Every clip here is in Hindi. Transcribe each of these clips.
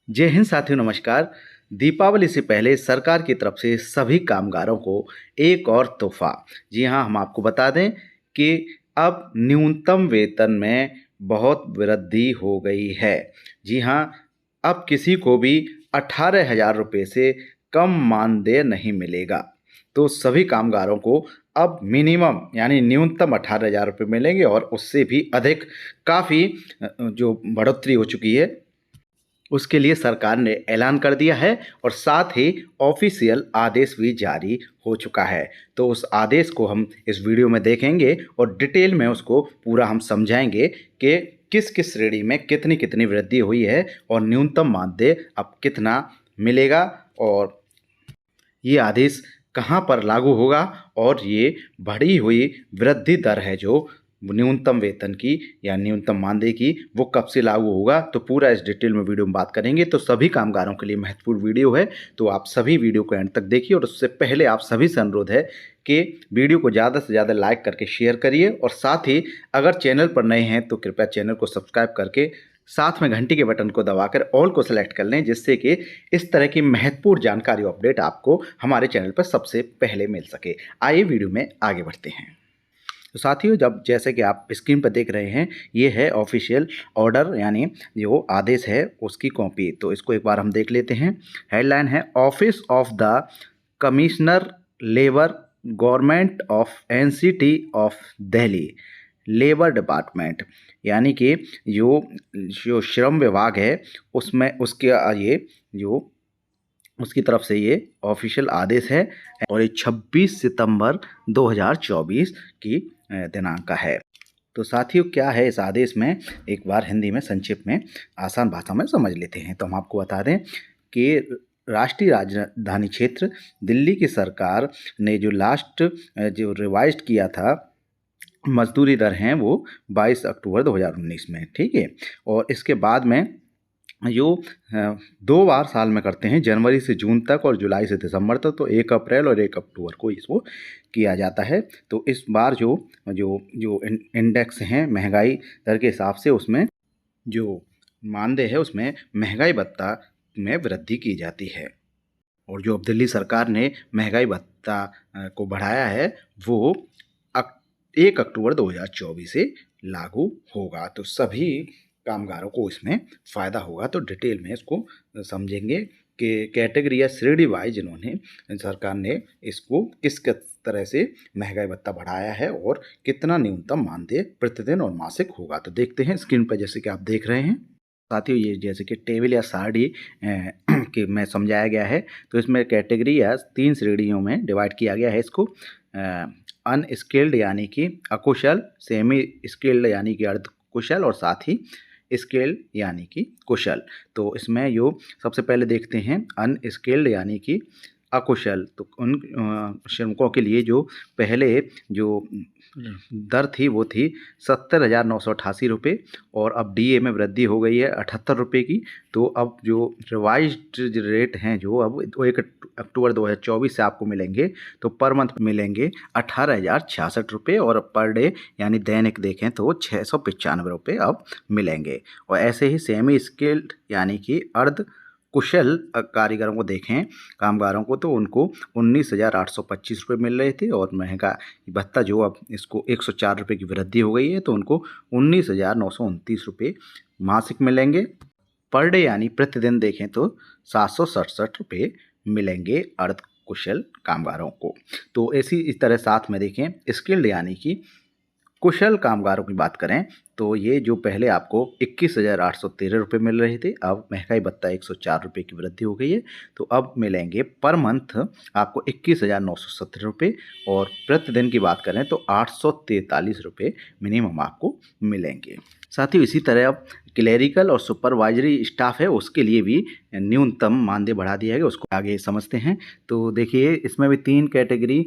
जय हिंद साथियों, नमस्कार। दीपावली से पहले सरकार की तरफ से सभी कामगारों को एक और तोहफा। जी हाँ, हम आपको बता दें कि अब न्यूनतम वेतन में बहुत वृद्धि हो गई है। जी हाँ, अब किसी को भी 18,000 रुपये से कम मानदेय नहीं मिलेगा। तो सभी कामगारों को अब मिनिमम यानी न्यूनतम 18,000 रुपये मिलेंगे और उससे भी अधिक काफ़ी जो बढ़ोतरी हो चुकी है उसके लिए सरकार ने ऐलान कर दिया है और साथ ही ऑफिशियल आदेश भी जारी हो चुका है। तो उस आदेश को हम इस वीडियो में देखेंगे और डिटेल में उसको पूरा हम समझाएंगे कि किस किस श्रेणी में कितनी कितनी वृद्धि हुई है और न्यूनतम मानदेय अब कितना मिलेगा और ये आदेश कहाँ पर लागू होगा और ये बढ़ी हुई वृद्धि दर है जो न्यूनतम वेतन की या न्यूनतम मानदेय की, वो कब से लागू होगा। तो पूरा इस डिटेल में वीडियो में बात करेंगे। तो सभी कामगारों के लिए महत्वपूर्ण वीडियो है, तो आप सभी वीडियो को एंड तक देखिए। और उससे पहले आप सभी से अनुरोध है कि वीडियो को ज़्यादा से ज़्यादा लाइक करके शेयर करिए और साथ ही अगर चैनल पर नए हैं तो कृपया चैनल को सब्सक्राइब करके साथ में घंटी के बटन को दबाकर ऑल को सेलेक्ट कर लें, जिससे कि इस तरह की महत्वपूर्ण जानकारी अपडेट आपको हमारे चैनल पर सबसे पहले मिल सके। आइए वीडियो में आगे बढ़ते हैं। तो साथियों, जब जैसे कि आप स्क्रीन पर देख रहे हैं, ये है ऑफिशियल ऑर्डर यानी जो आदेश है उसकी कॉपी। तो इसको एक बार हम देख लेते हैं। हेडलाइन है, office of the commissioner labour, government of NCT of Delhi, labour department, यानी कि जो जो श्रम विभाग है उसमें उसके ये जो उसकी तरफ से ये ऑफिशियल आदेश है और ये 26 सितंबर 2024 की दिनांक का है। तो साथियों, क्या है इस आदेश में, एक बार हिंदी में संक्षिप्त में आसान भाषा में समझ लेते हैं। तो हम आपको बता दें कि राष्ट्रीय राजधानी क्षेत्र दिल्ली की सरकार ने जो लास्ट जो रिवाइज्ड किया था मजदूरी दर हैं वो 22 अक्टूबर 2019 में, ठीक है। और इसके बाद में जो 2 बार साल में करते हैं, जनवरी से जून तक और जुलाई से दिसंबर तक। तो 1 अप्रैल और 1 अक्टूबर को इसको किया जाता है। तो इस बार जो जो जो इंडेक्स हैं महंगाई दर के हिसाब से, उसमें जो मानदेय है उसमें महंगाई भत्ता में वृद्धि की जाती है। और जो अब दिल्ली सरकार ने महंगाई भत्ता को बढ़ाया है वो 1 अक्टूबर 2024 से लागू होगा। तो सभी कामगारों को इसमें फ़ायदा होगा। तो डिटेल में इसको समझेंगे कि कैटेगरी या श्रेणी वाइज इन्होंने सरकार ने इसको किस किस तरह से महंगाई भत्ता बढ़ाया है और कितना न्यूनतम मानदेय प्रतिदिन और मासिक होगा। तो देखते हैं स्क्रीन पर, जैसे कि आप देख रहे हैं साथियों, ये जैसे कि टेबल या सारणी के में समझाया गया है। तो इसमें कैटेगरी या 3 श्रेणियों में डिवाइड किया गया है इसको। अनस्किल्ड यानी कि अकुशल, सेमी स्किल्ड यानी कि अर्ध कुशल और साथ ही स्किल्ड यानी कि कुशल। तो इसमें जो सबसे पहले देखते हैं अनस्किल्ड यानी कि अकुशल। तो उन श्रमिकों के लिए जो पहले जो दर थी वो थी 70,988 रुपये और अब डीए में वृद्धि हो गई है 78 रुपये की। तो अब जो रिवाइज्ड रेट हैं जो अब 1 अक्टूबर 2024 से आपको मिलेंगे, तो पर मंथ मिलेंगे 18,066 रुपये और पर डे यानी दैनिक देखें तो 695 रुपये अब मिलेंगे। और ऐसे ही सेमी स्किल्ड यानी कि अर्ध कुशल कारीगरों को देखें, कामगारों को, तो उनको 19,825 रुपये मिल रहे थे और महंगा भत्ता जो अब इसको 104 रुपये की वृद्धि हो गई है तो उनको 19,929 रुपये मासिक मिलेंगे। पर डे यानी प्रतिदिन देखें तो 767 रुपये मिलेंगे अर्ध कुशल कामगारों को। तो ऐसी इस तरह साथ में देखें स्किल्ड यानी कि कुशल कामगारों की बात करें तो ये जो पहले आपको 21,813 रुपये मिल रहे थे, अब महंगाई भत्ता 104 रुपये की वृद्धि हो गई है तो अब मिलेंगे पर मंथ आपको 21,970 रुपये और प्रतिदिन की बात करें तो 843 रुपये मिनिमम आपको मिलेंगे। साथ ही इसी तरह अब क्लेरिकल और सुपरवाइजरी स्टाफ है उसके लिए भी न्यूनतम मानदेय बढ़ा दिया है, उसको आगे समझते हैं। तो देखिए इसमें भी 3 कैटेगरी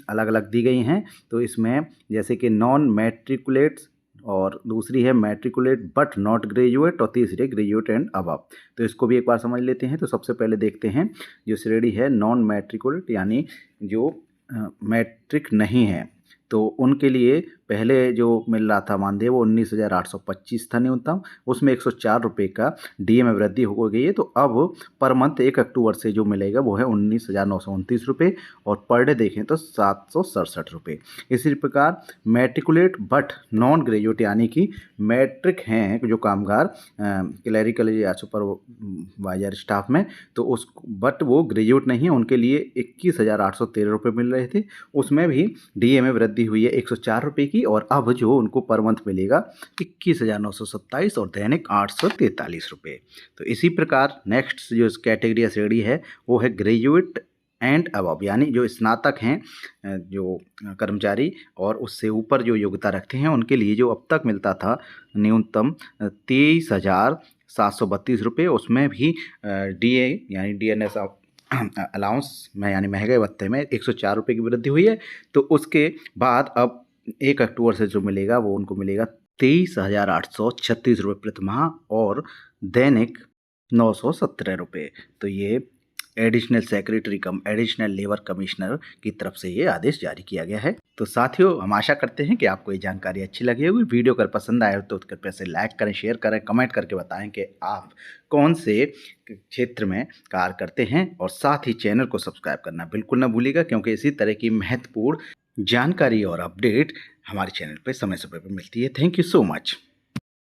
अलग अलग दी गई हैं। तो इसमें जैसे कि नॉन मैट्रिकुलेट्स और दूसरी है मैट्रिकुलेट बट नॉट ग्रेजुएट और तीसरी ग्रेजुएट एंड अबव। तो इसको भी एक बार समझ लेते हैं। तो सबसे पहले देखते हैं जो श्रेणी है नॉन मैट्रिकुलेट यानी जो मैट्रिक नहीं है, तो उनके लिए पहले जो मिल रहा था मानदेय वो 19,825 था न्यूनतम, उसमें 104 रुपये का डीए में वृद्धि हो गई है। तो अब पर मंथ 1 अक्टूबर से जो मिलेगा वो है 19,929 रुपये और पर डे देखें तो 767 रुपये। इसी प्रकार मैट्रिकुलेट बट नॉन ग्रेजुएट यानी कि मैट्रिक हैं जो कामगार क्लैरिकल या सुपरवाइजर स्टाफ में, तो उस बट वो ग्रेजुएट नहीं है, उनके लिए 21,813 रुपये मिल रहे थे। उसमें भी डीए में वृद्धि हुई है 104 रुपये की और अब जो उनको पर मंथ मिलेगा 21,927 और दैनिक 843 रुपये। तो इसी प्रकार नेक्स्ट जो कैटेगरी या श्रेणी है वो है ग्रेजुएट एंड अबव यानी जो स्नातक हैं जो कर्मचारी और उससे ऊपर जो योग्यता रखते हैं उनके लिए जो अब तक मिलता था न्यूनतम 23,732 रुपये, उसमें भी डीए यानी डीएनएस अलाउंस में यानी महंगाई भत्ते में 104 रुपये की वृद्धि हुई है। तो उसके बाद अब 1 अक्टूबर से जो मिलेगा वो उनको मिलेगा 23,836 रुपये प्रतिमाह और दैनिक 917 रुपये। तो ये एडिशनल सेक्रेटरी कम एडिशनल लेबर कमिश्नर की तरफ से ये आदेश जारी किया गया है। तो साथियों, हम आशा करते हैं कि आपको ये जानकारी अच्छी लगी होगी। वीडियो अगर पसंद आए तो कृपया से लाइक करें, शेयर करें, कमेंट करके बताएं कि आप कौन से क्षेत्र में कार्य करते हैं और साथ ही चैनल को सब्सक्राइब करना बिल्कुल ना भूलिएगा, क्योंकि इसी तरह की महत्वपूर्ण जानकारी और अपडेट हमारे चैनल पर समय समय पर मिलती है। Thank you so much.